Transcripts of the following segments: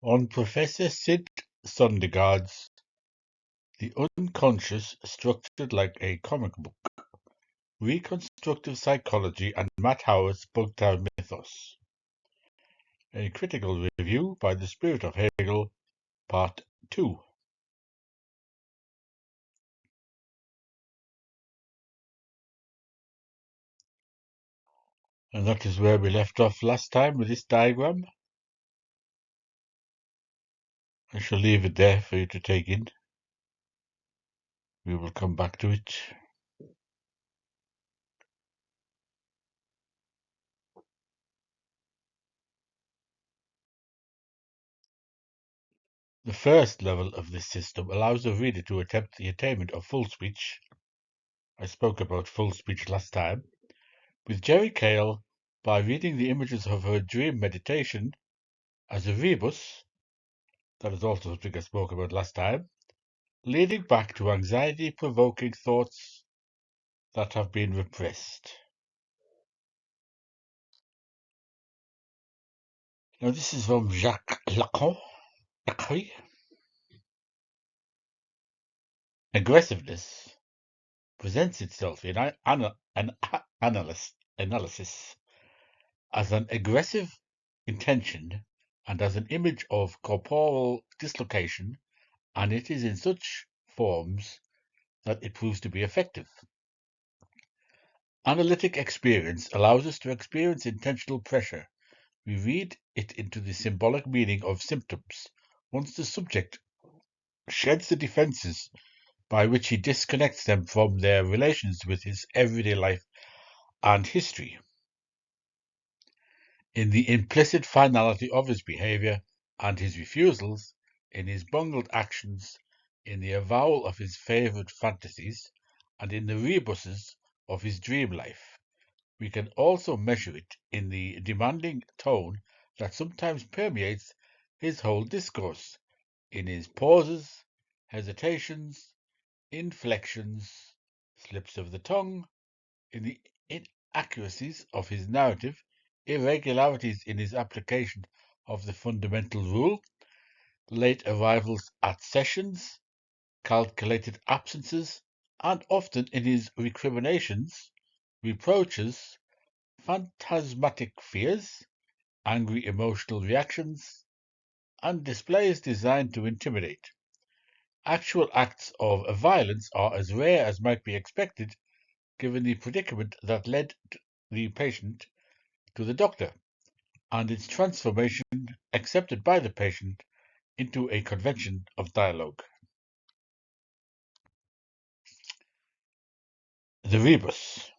On Professor Sid Sondergaard's The Unconscious Structured Like a Comic Book, Reconstructive Psychology and Matt Howard's Bugtown Mythos. A critical review by the Spirit of Hegel, Part 2. And that is where we left off last time with this diagram. I shall leave it there for you to take in. We will come back to it. The first level of this system allows the reader to attempt the attainment of full speech. I spoke about full speech last time. With Jerry Kale by reading the images of her dream meditation as a rebus, that is also something I spoke about last time, leading back to anxiety-provoking thoughts that have been repressed. Now this is from Jacques Lacan. Aggressiveness presents itself in an analysis as an aggressive intention and as an image of corporal dislocation, and it is in such forms that it proves to be effective. Analytic experience allows us to experience intentional pressure. We read it into the symbolic meaning of symptoms once the subject sheds the defenses by which he disconnects them from their relations with his everyday life and history. In the implicit finality of his behavior and his refusals, in his bungled actions, in the avowal of his favoured fantasies, and in the rebuses of his dream life, we can also measure it in the demanding tone that sometimes permeates his whole discourse, in his pauses, hesitations, inflections, slips of the tongue, in the inaccuracies of his narrative, irregularities in his application of the fundamental rule, late arrivals at sessions, calculated absences, and often in his recriminations, reproaches, phantasmatic fears, angry emotional reactions, and displays designed to intimidate. Actual acts of violence are as rare as might be expected given the predicament that led the patient to the doctor, and its transformation accepted by the patient into a convention of dialogue. The rebus,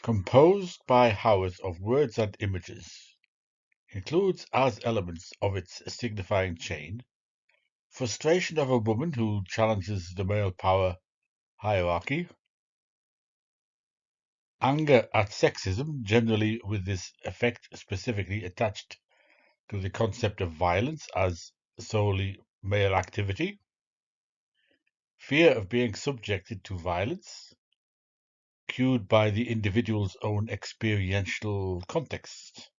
composed by Howard of words and images, includes as elements of its signifying chain frustration of a woman who challenges the male power hierarchy, anger at sexism, generally with this effect specifically attached to the concept of violence as solely male activity, fear of being subjected to violence, cued by the individual's own experiential context.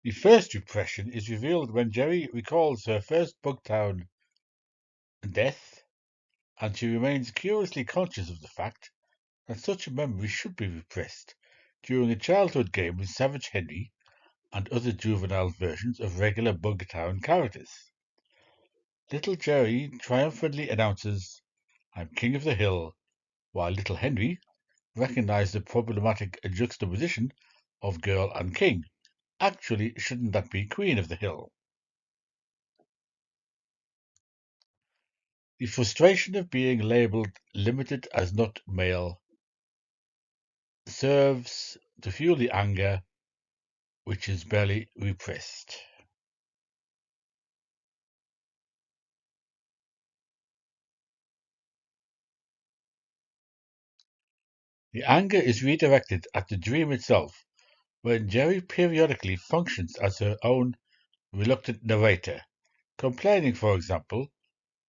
The first repression is revealed when Jerry recalls her first Bugtown death, and she remains curiously conscious of the fact that such a memory should be repressed during a childhood game with Savage Henry and other juvenile versions of regular Bugtown characters. Little Jerry triumphantly announces, "I'm king of the hill," while little Henry recognized the problematic juxtaposition of girl and king. Actually, shouldn't that be queen of the hill? The frustration of being labelled limited as not male serves to fuel the anger which is barely repressed. The anger is redirected at the dream itself when Jerry periodically functions as her own reluctant narrator, complaining, for example,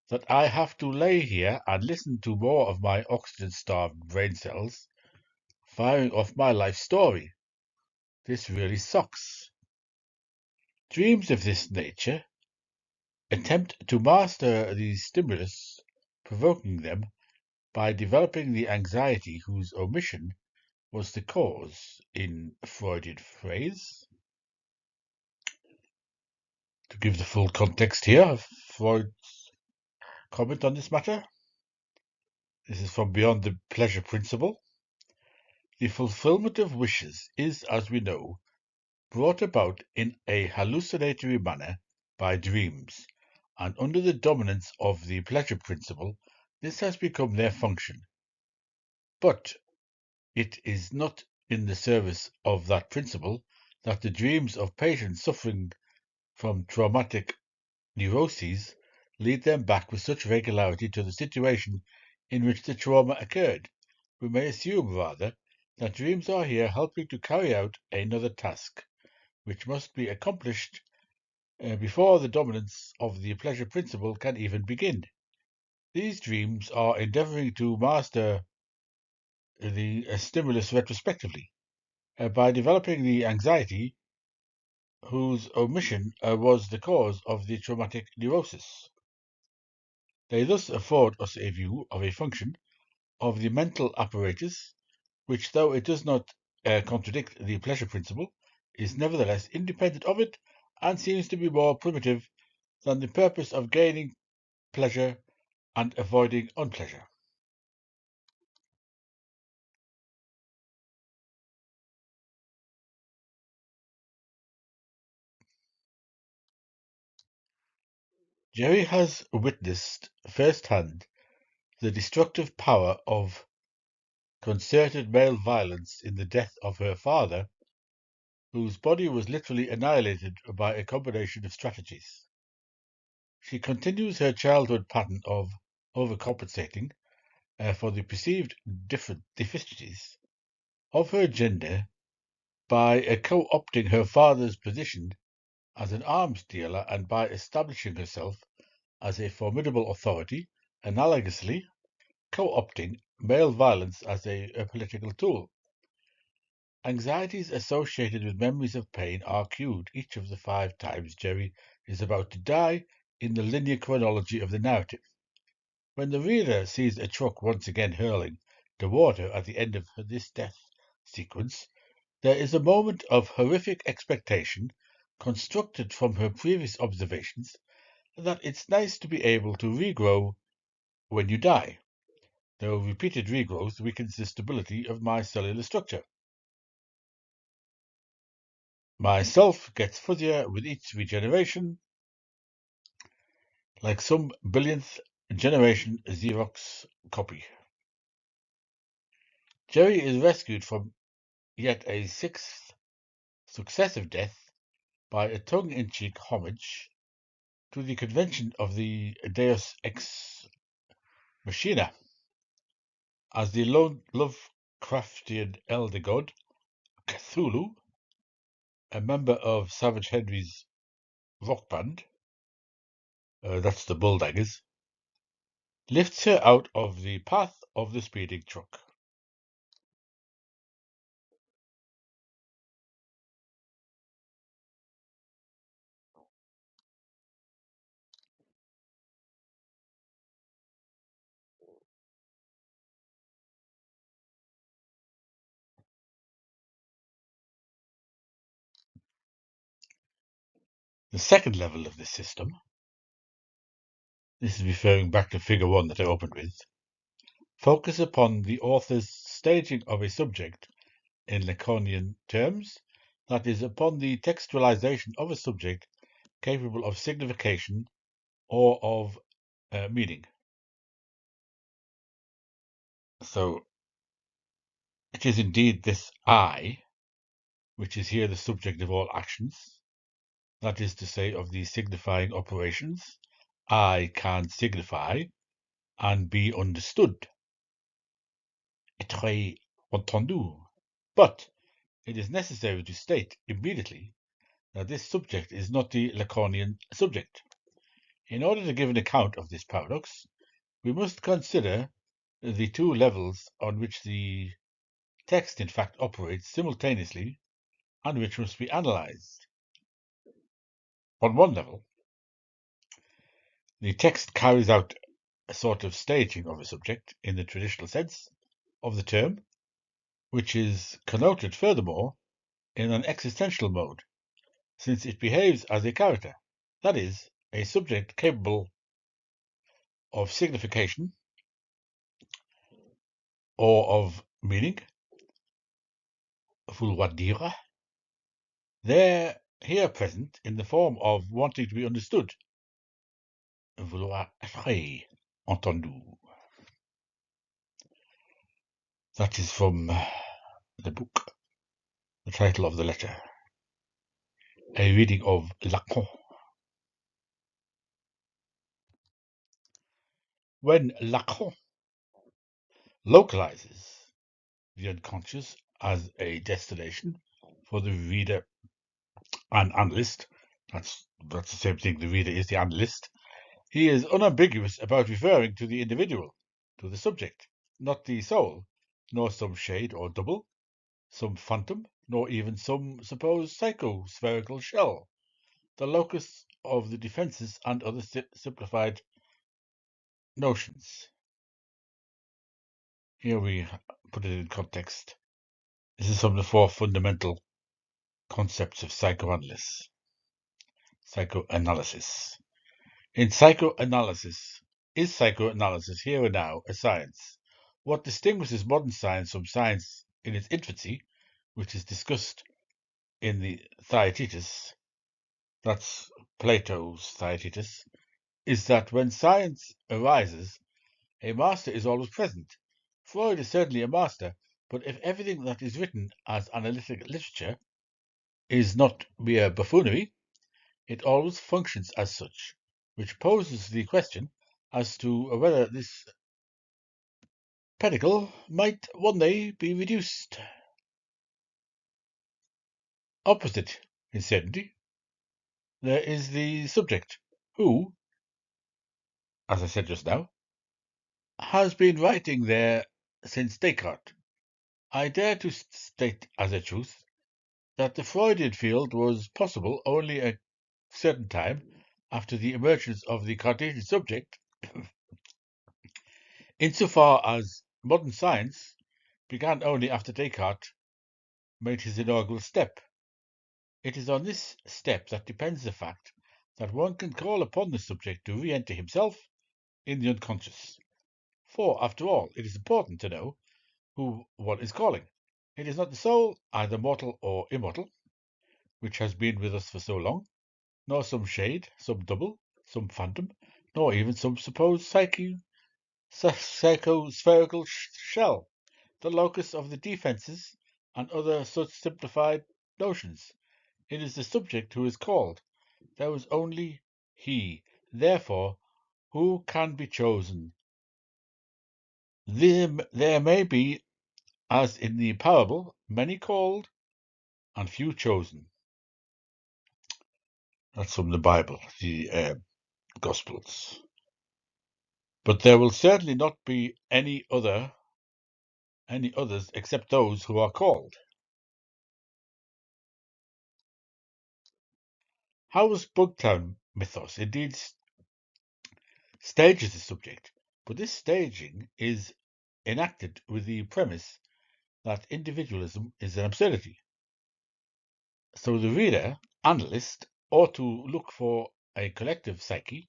that I have to lay here and listen to more of my oxygen-starved brain cells firing off my life story. This really sucks. Dreams of this nature attempt to master the stimulus provoking them by developing the anxiety whose omission was the cause, in Freudian phrase. To give the full context here of Freud's comment on this matter, this is from Beyond the Pleasure Principle. The fulfillment of wishes is, as we know, brought about in a hallucinatory manner by dreams, and under the dominance of the pleasure principle, this has become their function. But it is not in the service of that principle that the dreams of patients suffering from traumatic neuroses lead them back with such regularity to the situation in which the trauma occurred. We may assume, rather, that dreams are here helping to carry out another task, which must be accomplished before the dominance of the pleasure principle can even begin. These dreams are endeavoring to master the stimulus retrospectively by developing the anxiety whose omission was the cause of the traumatic neurosis. They thus afford us a view of a function of the mental apparatus, which, though it does not contradict the pleasure principle, is nevertheless independent of it and seems to be more primitive than the purpose of gaining pleasure and avoiding unpleasure. Jerry has witnessed firsthand the destructive power of concerted male violence in the death of her father, whose body was literally annihilated by a combination of strategies. She continues her childhood pattern of overcompensating for the perceived different deficiencies of her gender by co-opting her father's position as an arms dealer and by establishing herself as a formidable authority, analogously co-opting male violence as a political tool. Anxieties associated with memories of pain are cued each of the 5 times Jerry is about to die in the linear chronology of the narrative. When the reader sees a truck once again hurling the water at the end of this death sequence, there is a moment of horrific expectation constructed from her previous observations that it's nice to be able to regrow when you die, though repeated regrowth weakens the stability of my cellular structure. My self gets fuzzier with each regeneration, like some billionth generation Xerox copy. Jerry is rescued from yet a 6th successive death by a tongue-in-cheek homage to the convention of the Deus Ex Machina as the lone Lovecraftian elder god, Cthulhu, a member of Savage Henry's rock band, that's the Bulldaggers, lifts her out of the path of the speeding truck. The second level of this system, this is referring back to figure 1 that I opened with, focus upon the author's staging of a subject in Lacanian terms, that is, upon the textualization of a subject capable of signification or of meaning. So it is indeed this I, which is here the subject of all actions, that is to say, of the signifying operations. I can signify and be understood. Être entendu. But it is necessary to state immediately that this subject is not the Lacanian subject. In order to give an account of this paradox, we must consider the 2 levels on which the text in fact operates simultaneously and which must be analysed. On one level, the text carries out a sort of staging of a subject in the traditional sense of the term, which is connoted furthermore in an existential mode, since it behaves as a character, that is, a subject capable of signification or of meaning, vouloir dire, they're here present in the form of wanting to be understood, vouloir être entendu. That is from the book, the title of the letter, a reading of Lacan. When Lacan localizes the unconscious as a destination for the reader and analyst, that's the same thing, the reader is the analyst, he is unambiguous about referring to the individual, to the subject, not the soul, nor some shade or double, some phantom, nor even some supposed psychospherical shell, the locus of the defences and other simplified notions. Here we put it in context. This is from the four fundamental concepts of psychoanalysis. In psychoanalysis, is psychoanalysis here and now a science? What distinguishes modern science from science in its infancy, which is discussed in the Theaetetus, that's Plato's Theaetetus, is that when science arises, a master is always present. Freud is certainly a master, but if everything that is written as analytic literature is not mere buffoonery, it always functions as such, which poses the question as to whether this pedicle might one day be reduced. Opposite insanity, there is the subject, who, as I said just now, has been writing there since Descartes. I dare to state as a truth that the Freudian field was possible only a certain time after the emergence of the Cartesian subject, insofar as modern science began only after Descartes made his inaugural step. It is on this step that depends the fact that one can call upon the subject to re-enter himself in the unconscious. For, after all, it is important to know who one is calling. It is not the soul, either mortal or immortal, which has been with us for so long, nor some shade, some double, some phantom, nor even some supposed psychospherical shell, the locus of the defences and other such simplified notions. It is the subject who is called. There was only he. Therefore, who can be chosen? There may be, as in the parable, many called and few chosen. That's from the Bible, the Gospels. But there will certainly not be any others except those who are called. Howe's Bugtown mythos indeed stages the subject, but this staging is enacted with the premise that individualism is an absurdity. So the reader, analyst, ought to look for a collective psyche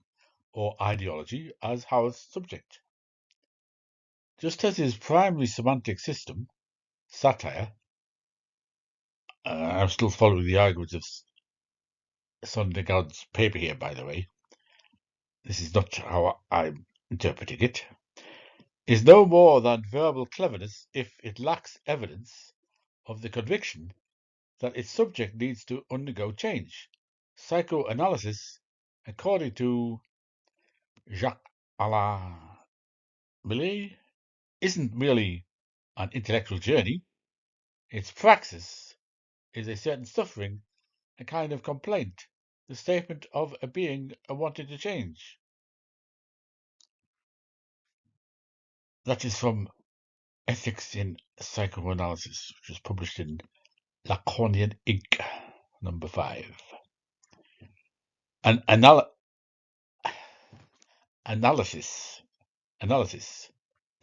or ideology as Howe's subject. Just as his primary semantic system, satire, I'm still following the arguments of Sondergard's paper here, by the way, this is not how I'm interpreting it, is no more than verbal cleverness if it lacks evidence of the conviction that its subject needs to undergo change. Psychoanalysis, according to Jacques Alain Millet, isn't merely an intellectual journey. Its praxis is a certain suffering, a kind of complaint, the statement of a being wanting to change. That is from Ethics in Psychoanalysis, which was published in Lacanian ink. Number 5. An analysis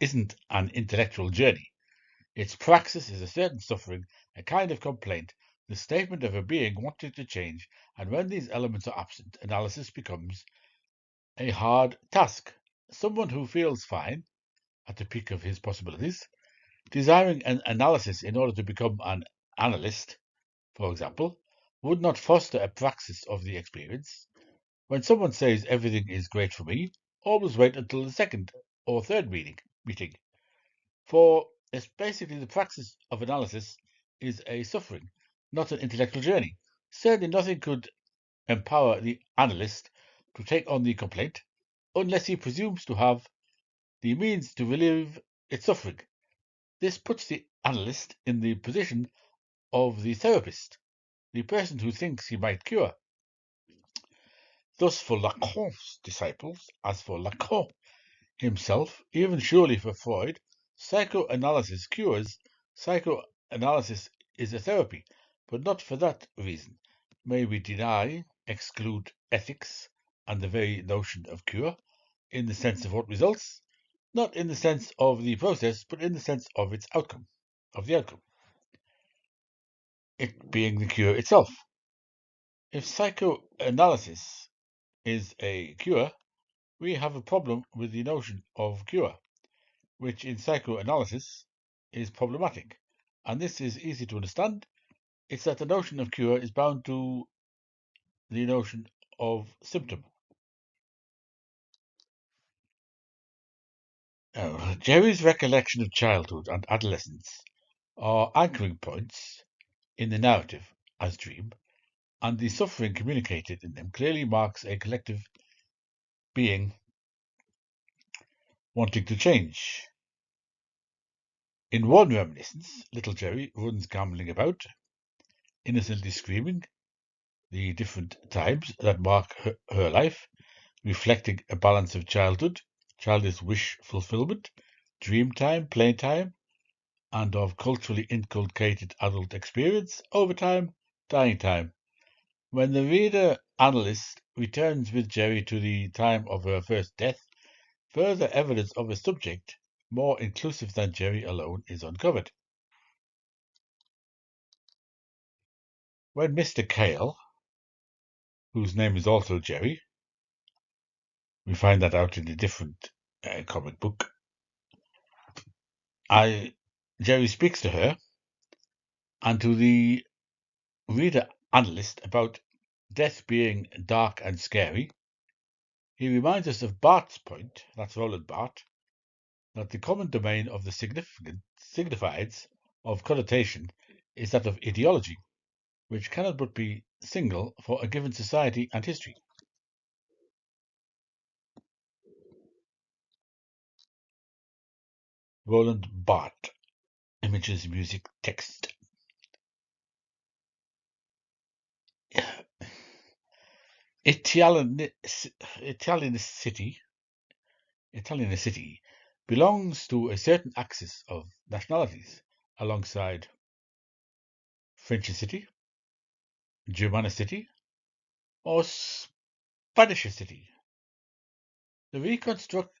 isn't an intellectual journey. Its praxis is a certain suffering, a kind of complaint, the statement of a being wanting to change, and when these elements are absent, analysis becomes a hard task. Someone who feels fine, at the peak of his possibilities, desiring an analysis in order to become an analyst, for example, would not foster a praxis of the experience. When someone says everything is great for me, always wait until the second or third meeting. For it's basically the praxis of analysis is a suffering, not an intellectual journey. Certainly nothing could empower the analyst to take on the complaint unless he presumes to have the means to relieve its suffering. This puts the analyst in the position of the therapist, the person who thinks he might cure. Thus, for Lacan's disciples, as for Lacan himself, even surely for Freud, psychoanalysis cures. Psychoanalysis is a therapy, but not for that reason. May we deny, exclude ethics and the very notion of cure, in the sense of what results, not in the sense of the process, but in the sense of its outcome, of the outcome, it being the cure itself. If psychoanalysis is a cure, we have a problem with the notion of cure, which in psychoanalysis is problematic. And this is easy to understand. It's that the notion of cure is bound to the notion of symptom. Jerry's recollection of childhood and adolescence are anchoring points in the narrative as dream, and the suffering communicated in them clearly marks a collective being wanting to change. In one reminiscence, little Jerry runs gambling about, innocently screaming the different times that mark her life, reflecting a balance of childhood, childish wish fulfillment, dream time, playtime, and of culturally inculcated adult experience, overtime, dying time. When the reader analyst returns with Jerry to the time of her first death, further evidence of a subject more inclusive than Jerry alone is uncovered. When Mr. Kale, whose name is also Jerry, we find that out in a different comic book, Jerry speaks to her and to the reader analyst about death being dark and scary. He reminds us of Barthes' point, that's Roland Barthes, that the common domain of the signifieds of connotation is that of ideology, which cannot but be single for a given society and history. Roland Barthes, images, music, text. Italianicity belongs to a certain axis of nationalities, alongside Frenchicity, Germanicity, or Spanishicity. The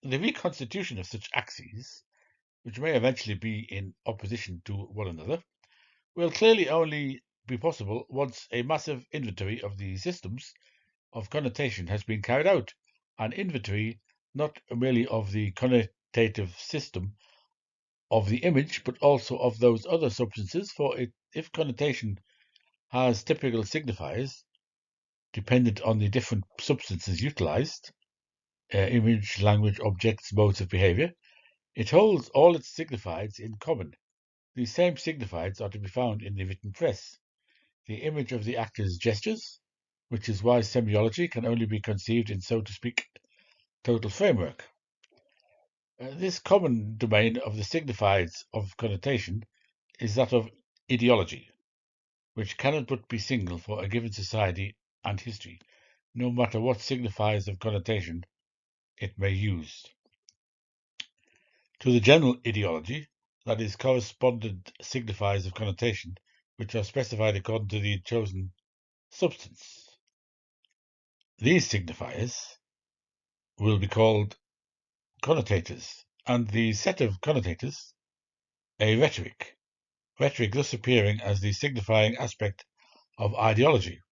reconstitution of such axes, which may eventually be in opposition to one another, will clearly only be possible once a massive inventory of the systems of connotation has been carried out, an inventory not merely of the connotative system of the image, but also of those other substances, for if connotation has typical signifiers dependent on the different substances utilized, image, language, objects, modes of behavior, it holds all its signifieds in common. These same signifieds are to be found in the written press, the image of the actor's gestures, which is why semiology can only be conceived in, so to speak, total framework. This common domain of the signifieds of connotation is that of ideology, which cannot but be single for a given society and history, no matter what signifiers of connotation it may use. To the general ideology, that is, correspondent signifiers of connotation, which are specified according to the chosen substance. These signifiers will be called connotators, and the set of connotators a rhetoric. Rhetoric thus appearing as the signifying aspect of ideology.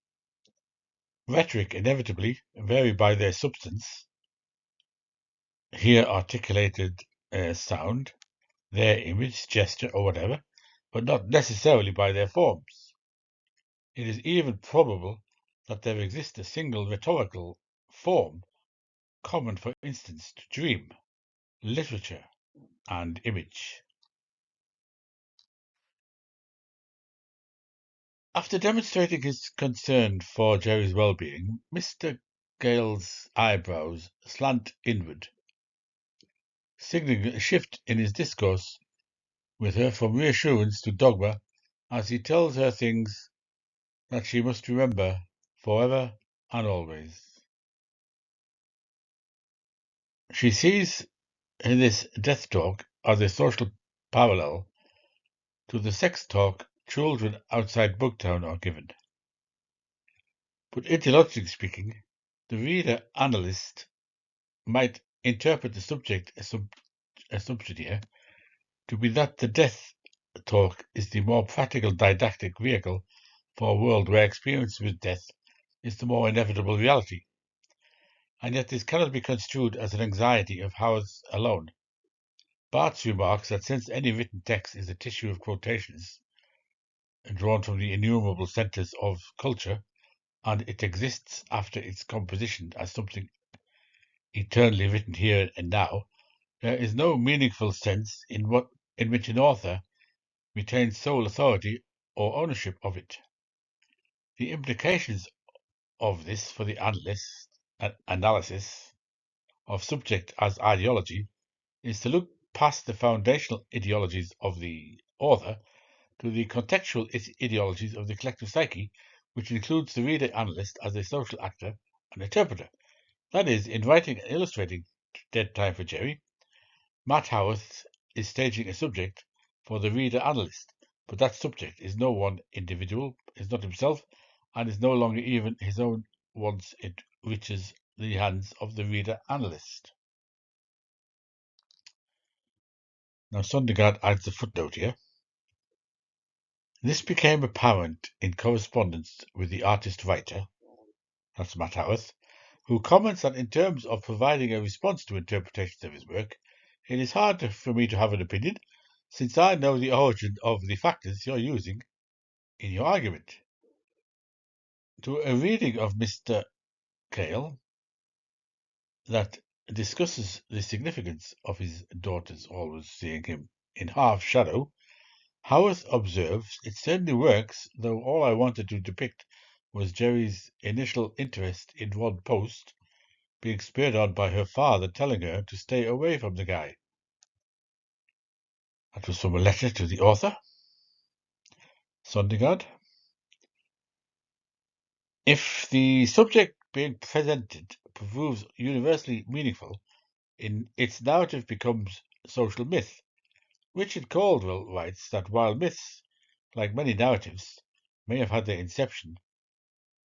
Rhetoric inevitably vary by their substance, here articulated as sound, their image, gesture, or whatever, but not necessarily by their forms. It is even probable that there exists a single rhetorical form common, for instance, to dream, literature, and image. After demonstrating his concern for Jerry's well-being, Mr. Gale's eyebrows slant inward, signaling a shift in his discourse with her from reassurance to dogma as he tells her things that she must remember forever and always. She sees in this death talk as a social parallel to the sex talk children outside Bugtown are given. But ideologically speaking, the reader analyst might interpret the subject assumption here to be that the death talk is the more practical didactic vehicle for a world where experience with death is the more inevitable reality. And yet this cannot be construed as an anxiety of Howard's alone. Barthes remarks that since any written text is a tissue of quotations drawn from the innumerable centres of culture, and it exists after its composition as something eternally written here and now, there is no meaningful sense in which an author retains sole authority or ownership of it. The implications of this for the analysis of subject as ideology is to look past the foundational ideologies of the author to the contextual ideologies of the collective psyche, which includes the reader analyst as a social actor and interpreter. That is, in writing and illustrating Dead Time for Jerry, Matt Howarth is staging a subject for the reader analyst, but that subject is no one individual, is not himself, and is no longer even his own once it reaches the hands of the reader analyst. Now, Sondergard adds a footnote here. This became apparent in correspondence with the artist-writer, that's Matt Howarth, who comments that in terms of providing a response to interpretations of his work, it is hard for me to have an opinion, since I know the origin of the factors you're using in your argument. To a reading of Mr. Gale that discusses the significance of his daughter's always seeing him in half shadow, Howarth observes, it certainly works, though all I wanted to depict was Jerry's initial interest in one post, being spurred on by her father telling her to stay away from the guy. That was from a letter to the author, Sondergard. If the subject being presented proves universally meaningful, its narrative becomes social myth. Richard Caldwell writes that while myths, like many narratives, may have had their inception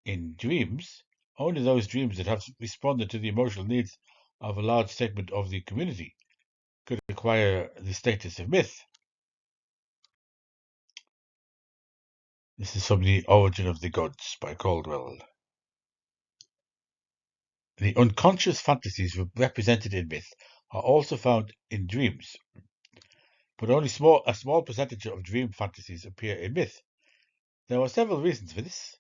in dreams, only those dreams that have responded to the emotional needs of a large segment of the community could acquire the status of myth. This is from The Origin of the Gods by Caldwell. The unconscious fantasies represented in myth are also found in dreams, but only a small percentage of dream fantasies appear in myth. There are several reasons for this.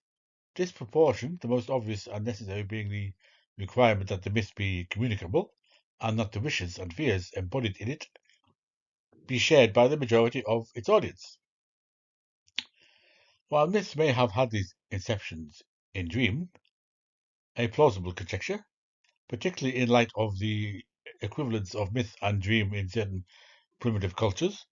Disproportion, the most obvious and necessary being the requirement that the myth be communicable, and that the wishes and fears embodied in it be shared by the majority of its audience. While myths may have had these inceptions in dream, a plausible conjecture, particularly in light of the equivalence of myth and dream in certain primitive cultures,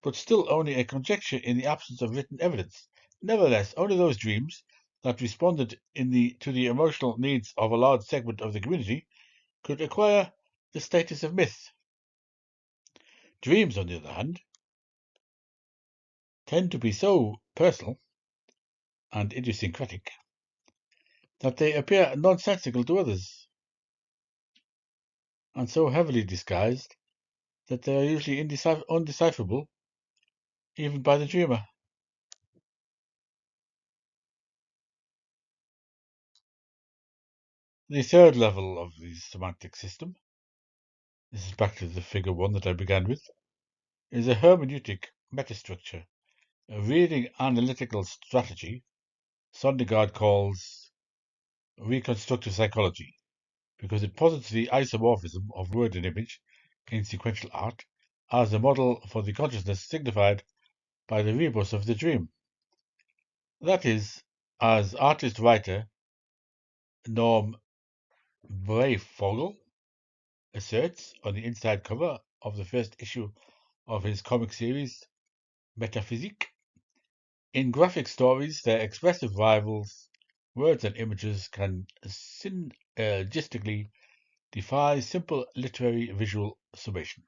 but still only a conjecture in the absence of written evidence. Nevertheless, only those dreams that responded to the emotional needs of a large segment of the community could acquire the status of myth. Dreams, on the other hand, tend to be so personal and idiosyncratic that they appear nonsensical to others, and so heavily disguised that they are usually undecipherable even by the dreamer. The third level of the semantic system, this is back to the figure 1 that I began with, is a hermeneutic metastructure, a reading analytical strategy Sondergard calls reconstructive psychology, because it posits the isomorphism of word and image in sequential art as a model for the consciousness signified by the rebus of the dream. That is, as artist-writer Norm Breyfogle asserts on the inside cover of the first issue of his comic series Metaphysique, in graphic stories, their expressive rivals, words and images can synergistically defy simple literary visual summation.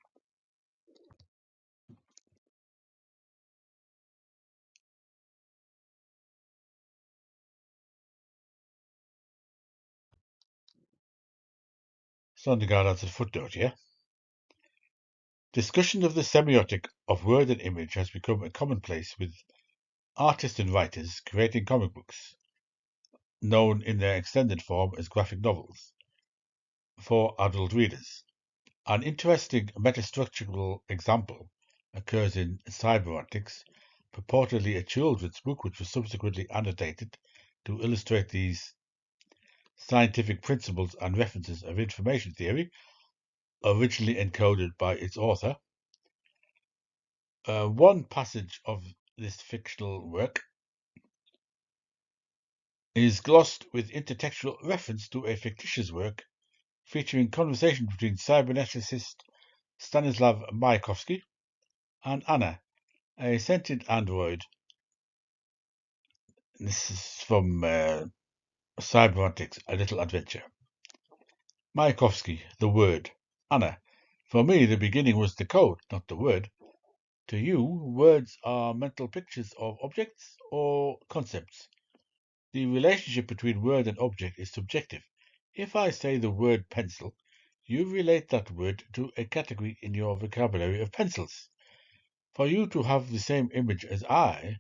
Sondergaard adds a footnote here. Discussion of the semiotic of word and image has become a commonplace with artists and writers creating comic books, known in their extended form as graphic novels, for adult readers. An interesting metastructural example occurs in Cyberontics, purportedly a children's book which was subsequently annotated to illustrate these scientific principles and references of information theory, originally encoded by its author. One passage of this fictional work is glossed with intertextual reference to a fictitious work featuring conversation between cyberneticist Stanislav Mayakovsky and Anna, a sentient android. This is from Cyberontics, A Little Adventure. Mayakovsky, the word. Anna, for me the beginning was the code, not the word. To you, words are mental pictures of objects or concepts. The relationship between word and object is subjective. If I say the word pencil, you relate that word to a category in your vocabulary of pencils. For you to have the same image as I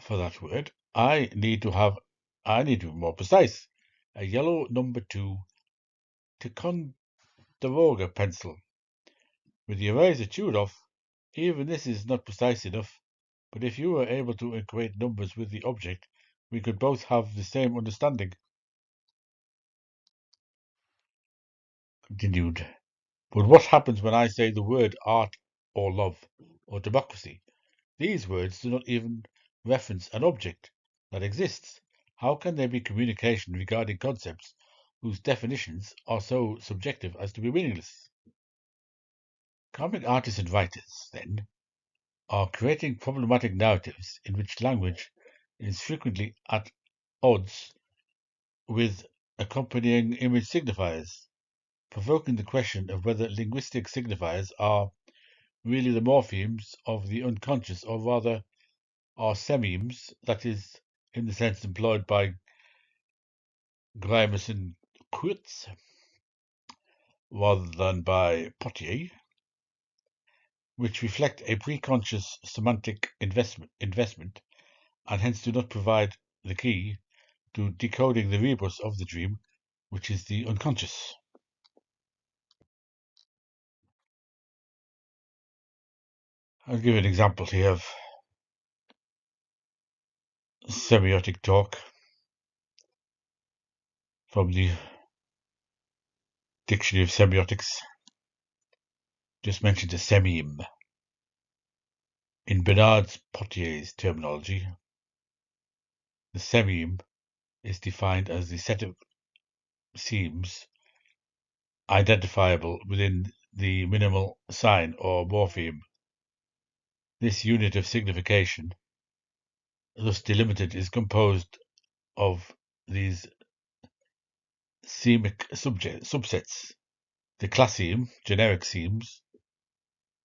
for that word, I need to be more precise. A yellow number 2 Ticonderoga pencil. With the eraser chewed off, even this is not precise enough, but if you were able to equate numbers with the object, we could both have the same understanding. Continued. But what happens when I say the word art or love or democracy? These words do not even reference an object that exists. How can there be communication regarding concepts whose definitions are so subjective as to be meaningless? Comic artists and writers, then, are creating problematic narratives in which language is frequently at odds with accompanying image signifiers, provoking the question of whether linguistic signifiers are really the morphemes of the unconscious, or rather are semiemes, that is, in the sense employed by Grimes and Kurtz, rather than by Potier, which reflect a preconscious semantic investment and hence do not provide the key to decoding the rebus of the dream, which is the unconscious. I'll give an example here of semiotic talk from the Dictionary of Semiotics. Just mentioned a semieme. In Bernard Potier's terminology, the semieme is defined as the set of semes identifiable within the minimal sign or morpheme. This unit of signification, thus delimited, is composed of these semic subsets: the classeme, generic semes,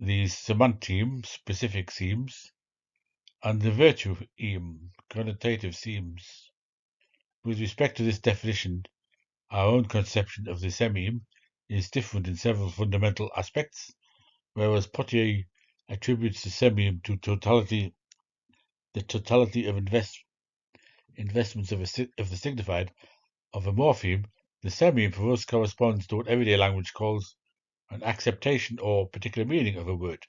the semanteme, specific semes, and the virtue connotative seems. With respect to this definition, our own conception of the semium is different in several fundamental aspects, whereas Potier attributes the semium to the totality of investments of the signified of a morpheme. The semium for us corresponds to what everyday language calls an acceptation or particular meaning of a word.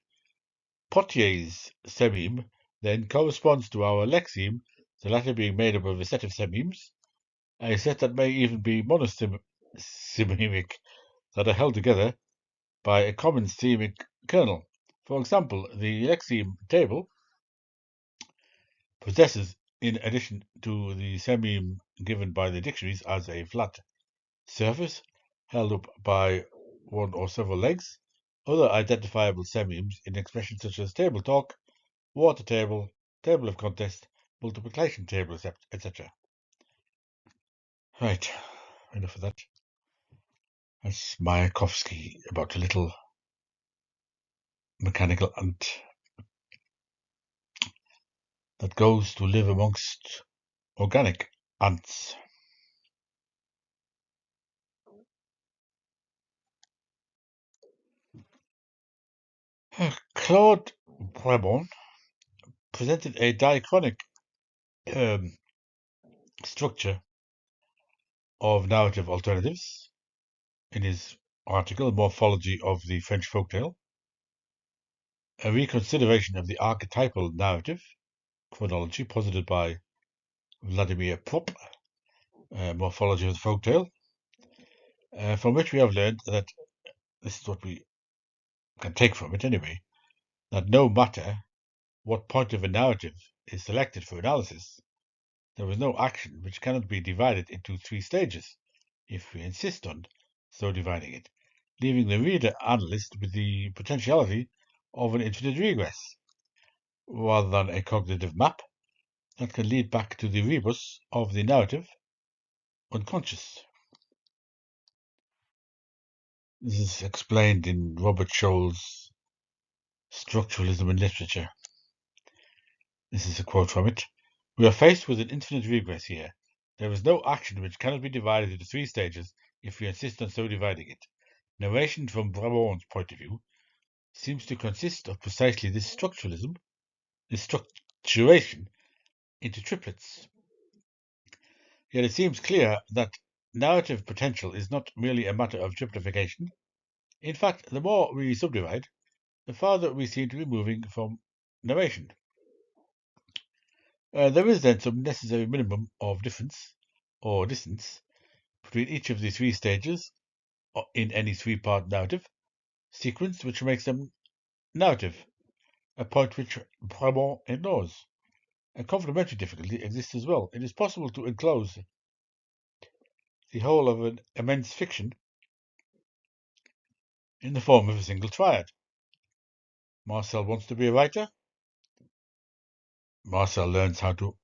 Potier's semium then corresponds to our lexeme, the latter being made up of a set of semiems, a set that may even be monosemic, that are held together by a common semic kernel. For example, the lexeme table possesses, in addition to the semium given by the dictionaries as a flat surface held up by one or several legs, other identifiable semiems in expressions such as table talk, water table, table of contest, multiplication table, etc. Right, enough of that. That's Mayakovsky about a little mechanical ant that goes to live amongst organic ants. Claude Brabant presented a diachronic structure of narrative alternatives in his article Morphology of the French Folktale. A reconsideration of the archetypal narrative chronology posited by Vladimir Prop, Morphology of the Folktale, from which we have learned that this is what we can take from it anyway, that no matter what point of a narrative is selected for analysis, there is no action which cannot be divided into 3 stages, if we insist on so dividing it, leaving the reader analyst with the potentiality of an infinite regress, rather than a cognitive map that can lead back to the rebus of the narrative unconscious. This is explained in Robert Scholl's Structuralism in Literature. This is a quote from it. We are faced with an infinite regress here. There is no action which cannot be divided into 3 stages if we insist on so dividing it. Narration from Brabant's point of view seems to consist of precisely this structuralism, this structuration into triplets. Yet it seems clear that narrative potential is not merely a matter of triplification. In fact, the more we subdivide, the farther we seem to be moving from narration. There is then some necessary minimum of difference or distance between each of the 3 stages in any 3-part narrative sequence which makes them narrative, a point which Brabant ignores. A complementary difficulty exists as well. It is possible to enclose the whole of an immense fiction in the form of a single triad. Marcel wants to be a writer. Marcel learns how to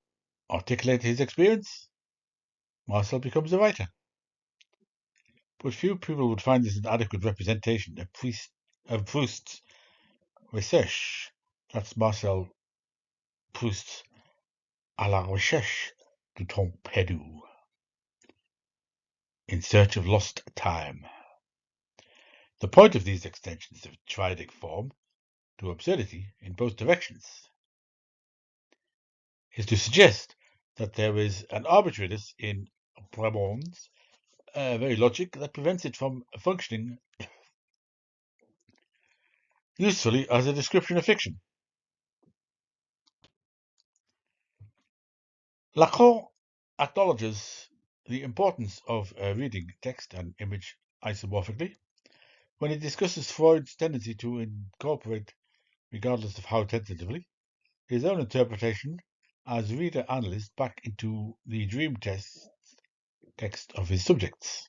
articulate his experience. Marcel becomes a writer. But few people would find this an adequate representation of Proust's recherche. That's Marcel Proust's À la recherche du temps perdu, in search of lost time. The point of these extensions of triadic form to absurdity in both directions is to suggest that there is an arbitrariness in Brabant's very logic that prevents it from functioning usefully as a description of fiction. Lacan acknowledges the importance of reading text and image isomorphically when he discusses Freud's tendency to incorporate, regardless of how tentatively, his own interpretation as reader-analyst back into the dream text of his subjects.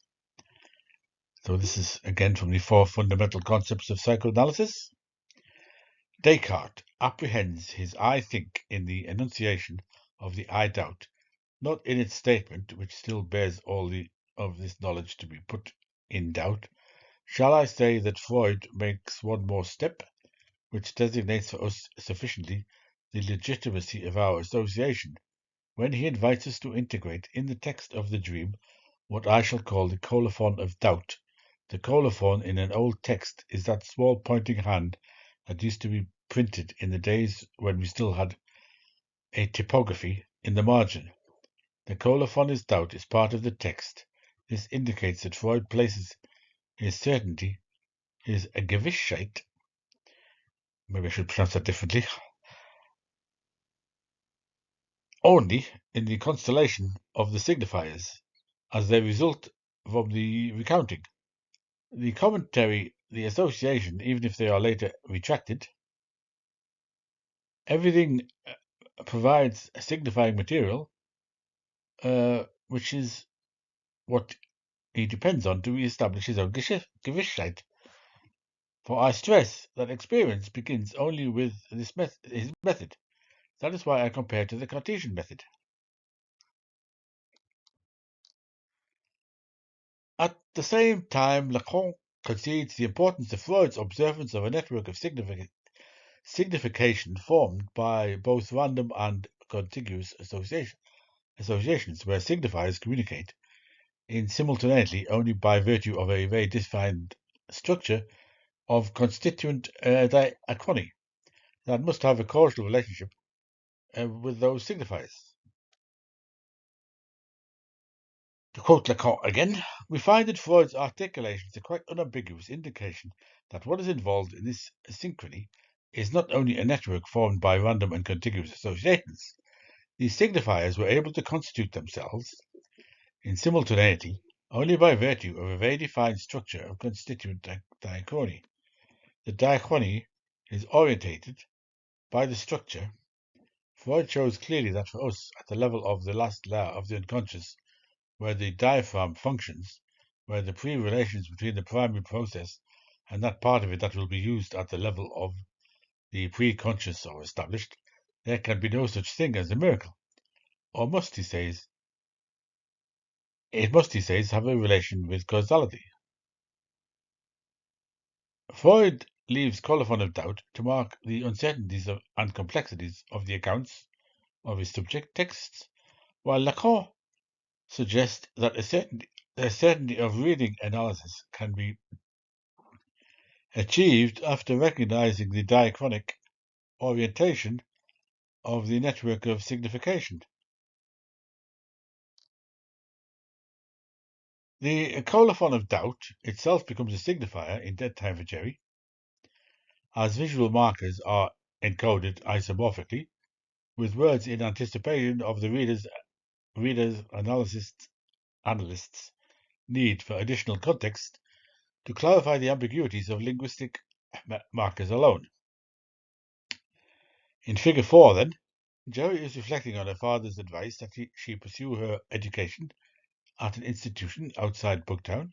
So this is again from the 4 fundamental concepts of psychoanalysis. Descartes apprehends his I think in the enunciation of the I doubt, not in its statement, which still bears all of this knowledge to be put in doubt. Shall I say that Freud makes one more step, which designates for us sufficiently the legitimacy of our association when he invites us to integrate in the text of the dream what I shall call the colophon of doubt. The colophon in an old text is that small pointing hand that used to be printed in the days when we still had a typography in the margin. The colophon of doubt is part of the text. This indicates that Freud places his certainty, his Gewissheit, maybe I should pronounce that differently, only in the constellation of the signifiers, as they result from the recounting. The commentary, the association, even if they are later retracted, everything provides a signifying material, which is what he depends on to re-establish his own Gewissheit. For I stress that experience begins only with his method. That is why I compare to the Cartesian method. At the same time, Lacan concedes the importance of Freud's observance of a network of signification formed by both random and contiguous associations, where signifiers communicate in simultaneity only by virtue of a very defined structure of constituent diachrony that must have a causal relationship with those signifiers. To quote Lacan again, we find in Freud's articulations a quite unambiguous indication that what is involved in this synchrony is not only a network formed by random and contiguous associations. These signifiers were able to constitute themselves in simultaneity only by virtue of a very defined structure of constituent diachrony. The diachrony is orientated by the structure. Freud shows clearly that for us, at the level of the last layer of the unconscious, where the diaphragm functions, where the pre-relations between the primary process and that part of it that will be used at the level of the pre-conscious are established, there can be no such thing as a miracle. Or must, he says, it must, he says, have a relation with causality. Freud leaves colophon of doubt to mark the uncertainties and complexities of the accounts of his subject texts, while Lacan suggests that a certainty of reading analysis can be achieved after recognizing the diachronic orientation of the network of signification. The colophon of doubt itself becomes a signifier in Dead Time for Jerry, as visual markers are encoded isomorphically with words in anticipation of the reader's analyst's need for additional context to clarify the ambiguities of linguistic markers alone. In Figure 4, then, Jerry is reflecting on her father's advice that she pursue her education at an institution outside Bugtown.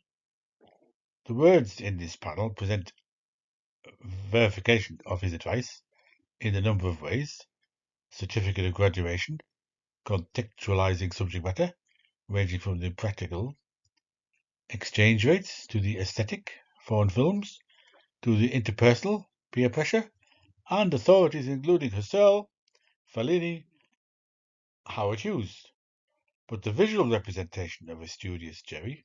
The words in this panel present verification of his advice in a number of ways: certificate of graduation, contextualizing subject matter, ranging from the practical exchange rates to the aesthetic, foreign films, to the interpersonal, peer pressure, and authorities including Husserl, Fellini, Howard Hughes. But the visual representation of a studious Jerry,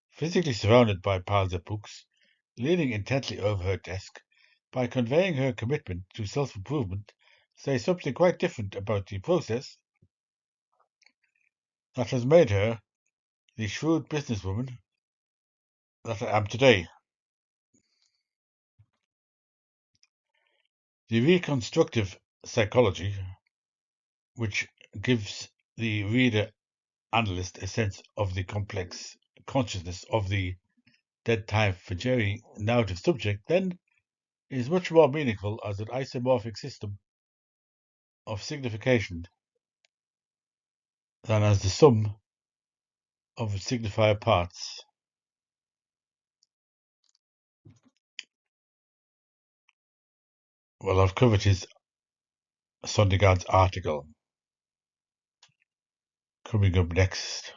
physically surrounded by piles of books, leaning intently over her desk, by conveying her commitment to self-improvement, says something quite different about the process that has made her the shrewd businesswoman that I am today. The reconstructive psychology, which gives the reader analyst a sense of the complex consciousness of the Dead Time for Jerry narrative subject, then is much more meaningful as an isomorphic system of signification than as the sum of signifier parts. Well, I've covered his Sondergard's article. Coming up next,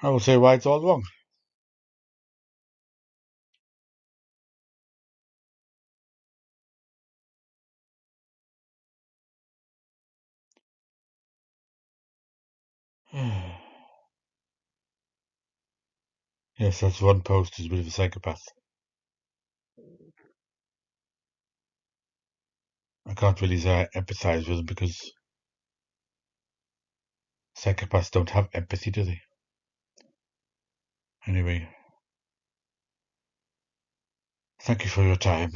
I will say why it's all wrong. Yes, that's one post who's a bit of a psychopath. I can't really say I empathise with him because psychopaths don't have empathy, do they? Anyway, thank you for your time.